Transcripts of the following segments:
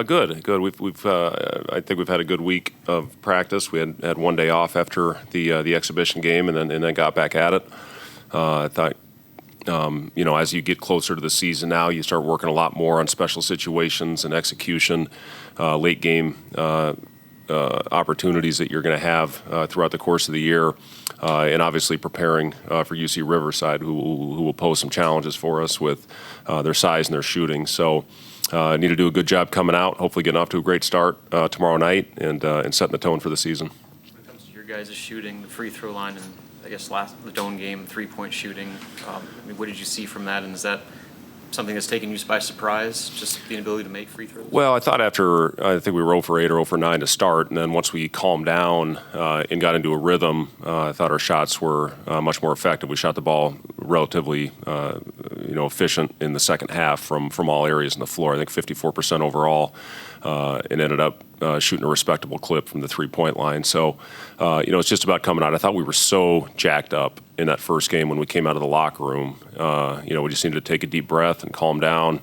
Good. I think we've had a good week of practice. We had one day off after the exhibition game, and then got back at it. I thought, as you get closer to the season now, you start working a lot more on special situations and execution, late game opportunities that you're going to have throughout the course of the year, and obviously preparing for UC Riverside, who will pose some challenges for us with their size and their shooting. So. Need to do a good job coming out, hopefully getting off to a great start tomorrow night and setting the tone for the season. When it comes to your guys' shooting, the free throw line, and I guess the Doan game, 3-point shooting, what did you see from that, and is that something that's taken you by surprise, just the inability to make free throws? Well, I thought I think we were 0 for 8 or 0 for 9 to start, and then once we calmed down and got into a rhythm, I thought our shots were much more effective. We shot the ball relatively, efficient in the second half from all areas in the floor. I think 54% overall, and ended up shooting a respectable clip from the 3-point line. So, it's just about coming out. I thought we were so jacked up in that first game when we came out of the locker room. We just needed to take a deep breath and calm down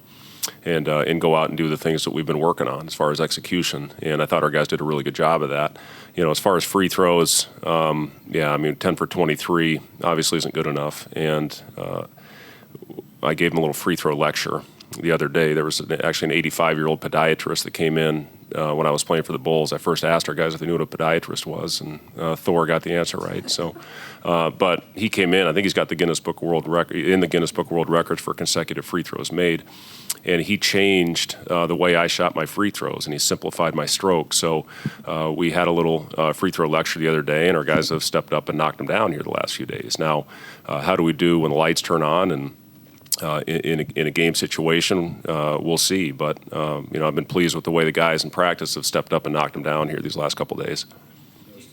and go out and do the things that we've been working on as far as execution. And I thought our guys did a really good job of that. As far as free throws, 10 for 23 obviously isn't good enough. And I gave them a little free throw lecture the other day. There was actually an 85-year-old podiatrist that came in when I was playing for the Bulls. I first asked our guys if they knew what a podiatrist was, and Thor got the answer right. So, but he came in. I think he's got the Guinness Book of World Records for consecutive free throws made, and he changed the way I shot my free throws, and he simplified my stroke. So we had a little free throw lecture the other day, and our guys have stepped up and knocked them down here the last few days. Now, how do we do when the lights turn on and in a game situation, we'll see. But, I've been pleased with the way the guys in practice have stepped up and knocked them down here these last couple of days.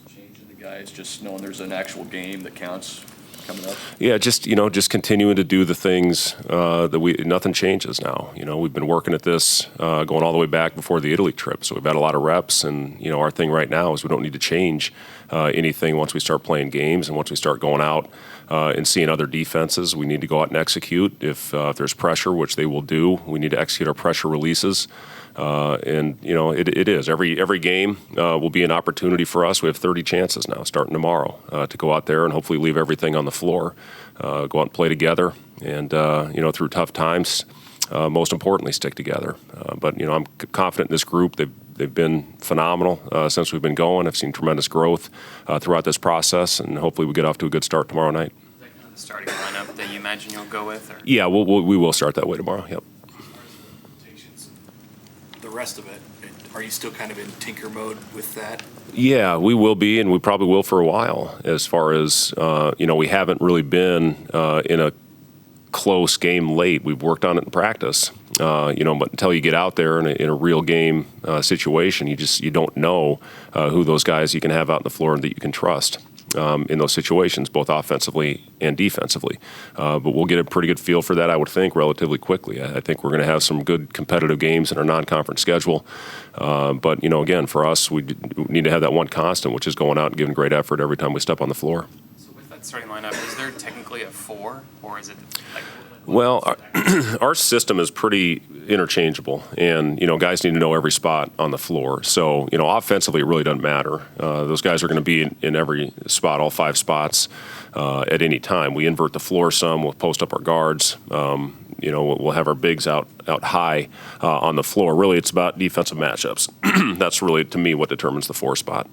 Change in the guys, just knowing there's an actual game that counts coming up? Yeah, just continuing to do the things nothing changes now. We've been working at this going all the way back before the Italy trip, so we've had a lot of reps. And, our thing right now is we don't need to change anything once we start playing games and once we start going out and seeing other defenses. We need to go out and execute. If there's pressure, which they will do, we need to execute our pressure releases. It is. Every game will be an opportunity for us. We have 30 chances now, starting tomorrow, to go out there and hopefully leave everything on the floor, go out and play together, and, through tough times, most importantly, stick together. But I'm confident in this group. They've been phenomenal since we've been going. I've seen tremendous growth throughout this process, and hopefully we get off to a good start tomorrow night. Is that kind of the starting lineup that you imagine you'll go with? Or? Yeah, we will start that way tomorrow, yep. The rest of it, are you still kind of in tinker mode with that? Yeah, we will be, and we probably will for a while. As far as we haven't really been in a close game late. We've worked on it in practice, but until you get out there in a real game situation, you don't know who those guys you can have out on the floor that you can trust in those situations, both offensively and defensively. But we'll get a pretty good feel for that, I would think, relatively quickly. I think we're going to have some good competitive games in our non-conference schedule. But, again, for us, we need to have that one constant, which is going out and giving great effort every time we step on the floor. So with that starting lineup, is there technically a 4, or is it like... Well, our system is pretty interchangeable, and, guys need to know every spot on the floor. So, offensively, it really doesn't matter. Those guys are going to be in every spot, all 5 spots, at any time. We invert the floor some. We'll post up our guards. We'll have our bigs out high on the floor. Really, it's about defensive matchups. That's really, to me, what determines the 4 spot.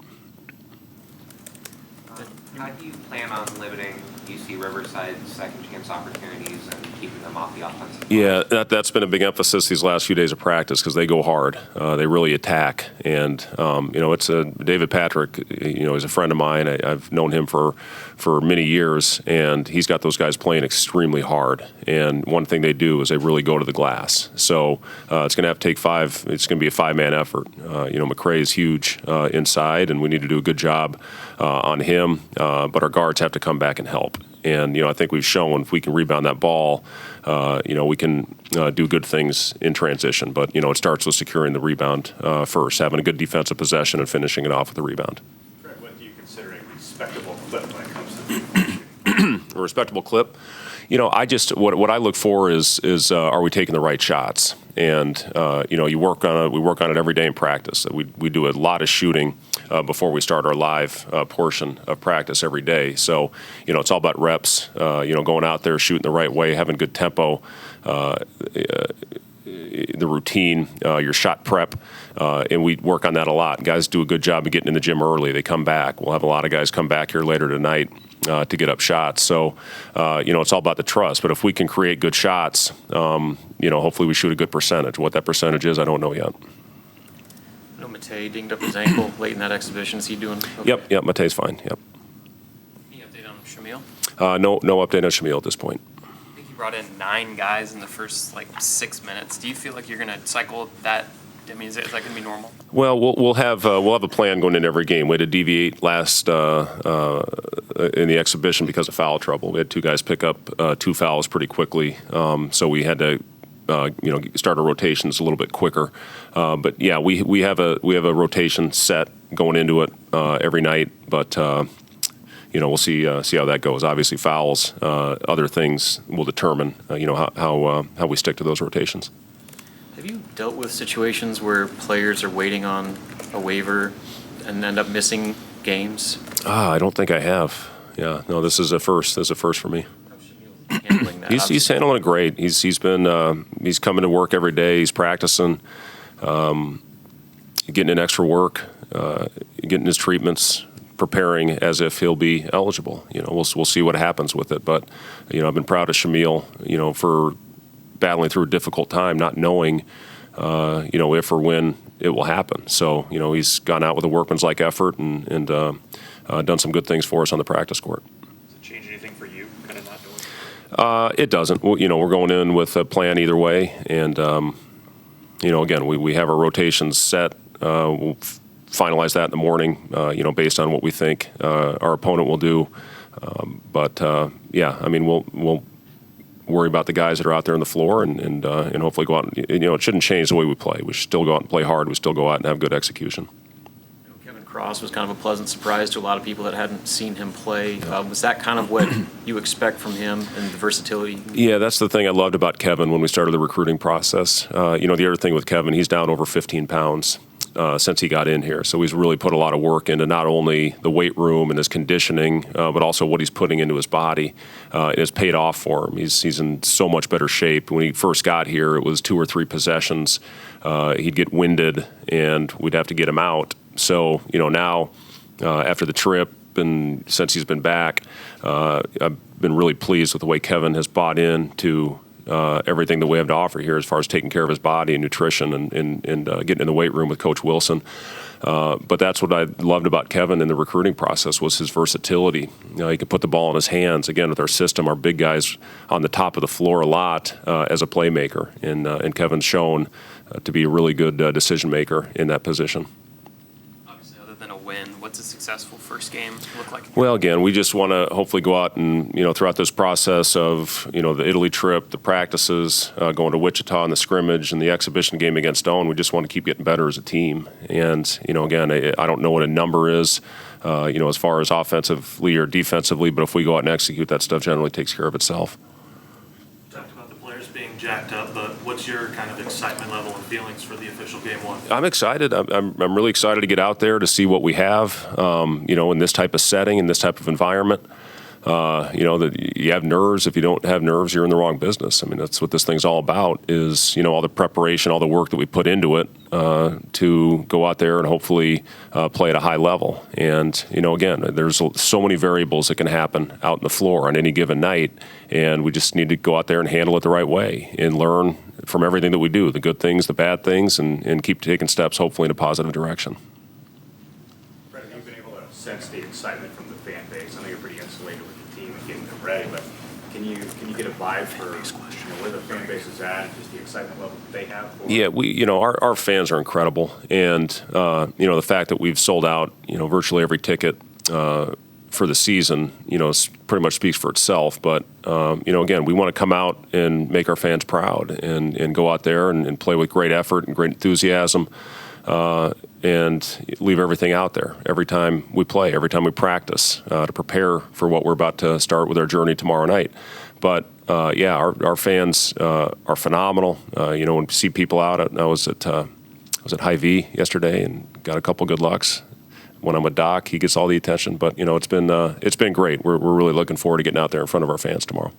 How do you plan on limiting UC Riverside's second chance opportunities and keeping them off the offensive line? Yeah, that's been a big emphasis these last few days of practice because they go hard. They really attack. And, it's David Patrick, is a friend of mine. I've known him for many years, and he's got those guys playing extremely hard. And one thing they do is they really go to the glass. So it's going to have to take 5. It's going to be a 5-man effort. McCray is huge inside, and we need to do a good job on him. But our guards have to come back and help. And, I think we've shown if we can rebound that ball, we can do good things in transition. But, it starts with securing the rebound first, having a good defensive possession and finishing it off with the rebound. Fred, what do you consider a respectable clip when it comes to a respectable clip? What I look for is are we taking the right shots? And we work on it every day in practice. We do a lot of shooting before we start our live portion of practice every day. So it's all about reps. Going out there, shooting the right way, having good tempo. The routine, your shot prep, and we work on that a lot. Guys do a good job of getting in the gym early. They come back. We'll have a lot of guys come back here later tonight to get up shots. So, it's all about the trust. But if we can create good shots, hopefully we shoot a good percentage. What that percentage is, I don't know yet. I know Matei dinged up his ankle late in that exhibition. Is he doing okay? Yep, Matei's fine, yep. Any update on Shamil? No update on Shamil at this point. I think he brought in 9 guys in the first 6 minutes. Do you feel like you're going to cycle that? I mean, is that going to be normal? Well, we'll have a plan going into every game. We had to deviate last in the exhibition because of foul trouble. We had 2 guys pick up 2 fouls pretty quickly, so we had to start our rotations a little bit quicker. But yeah, we have a rotation set going into it every night. But we'll see how that goes. Obviously, fouls, other things will determine how we stick to those rotations. Have you dealt with situations where players are waiting on a waiver and end up missing games? I don't think I have. Yeah, no, this is a first. This is a first for me. Handling that, He's handling it great. He's coming to work every day. He's practicing, getting in extra work, getting his treatments, preparing as if he'll be eligible. We'll see what happens with it. But I've been proud of Shamil, for battling through a difficult time, not knowing, if or when it will happen. So, he's gone out with a workman's-like effort and done some good things for us on the practice court. Does it change anything for you, kind of not knowing? It doesn't. We're going in with a plan either way. And, again, we have our rotations set. We'll finalize that in the morning, based on what we think our opponent will do. We'll worry about the guys that are out there on the floor and hopefully go out. It shouldn't change the way we play. We should still go out and play hard. We still go out and have good execution. Kevin Cross was kind of a pleasant surprise to a lot of people that hadn't seen him play. Was that kind of what you expect from him and the versatility? Yeah, that's the thing I loved about Kevin when we started the recruiting process. The other thing with Kevin, he's down over 15 pounds. Since he got in here. So he's really put a lot of work into not only the weight room and his conditioning, but also what he's putting into his body. It's paid off for him. He's in so much better shape. When he first got here, it was 2 or 3 possessions. He'd get winded, and we'd have to get him out. So, now, after the trip and since he's been back, I've been really pleased with the way Kevin has bought into everything that we have to offer here as far as taking care of his body and nutrition and getting in the weight room with Coach Wilson. But that's what I loved about Kevin in the recruiting process was his versatility. He could put the ball in his hands. Again, with our system, our big guys on the top of the floor a lot as a playmaker. And Kevin's shown to be a really good decision maker in that position. Obviously, other than a win, what's a successful first game look like? Well, again, we just want to hopefully go out and, throughout this process of, the Italy trip, the practices, going to Wichita and the scrimmage and the exhibition game against Stone, we just want to keep getting better as a team. And, again, I don't know what a number is, as far as offensively or defensively, but if we go out and execute, that stuff generally takes care of itself. Talked about the players being jacked up, but what's your kind of excitement level and feelings for the official game one? I'm excited. I'm really excited to get out there to see what we have, in this type of setting, in this type of environment. That you have nerves. If you don't have nerves, you're in the wrong business. I mean, that's what this thing's all about is, all the preparation, all the work that we put into it to go out there and hopefully play at a high level. And, again, there's so many variables that can happen out in the floor on any given night, and we just need to go out there and handle it the right way and learn from everything that we do, the good things, the bad things, and keep taking steps, hopefully, in a positive direction. Fred, have you been able to sense the excitement from the fan base? I know you're pretty insulated with the team and getting them ready, but can you get a vibe for where the fan base is at and just the excitement level that they have? Yeah, our fans are incredible, and the fact that we've sold out virtually every ticket for the season pretty much speaks for itself. But again, we want to come out and make our fans proud and go out there and play with great effort and great enthusiasm. And leave everything out there every time we play, every time we practice to prepare for what we're about to start with our journey tomorrow night. But Yeah, our fans are phenomenal. You know, when we see people out, I was at Hy-Vee yesterday and got a couple good looks. When I'm with Doc, he gets all the attention. But you know, it's been great. We're really looking forward to getting out there in front of our fans tomorrow.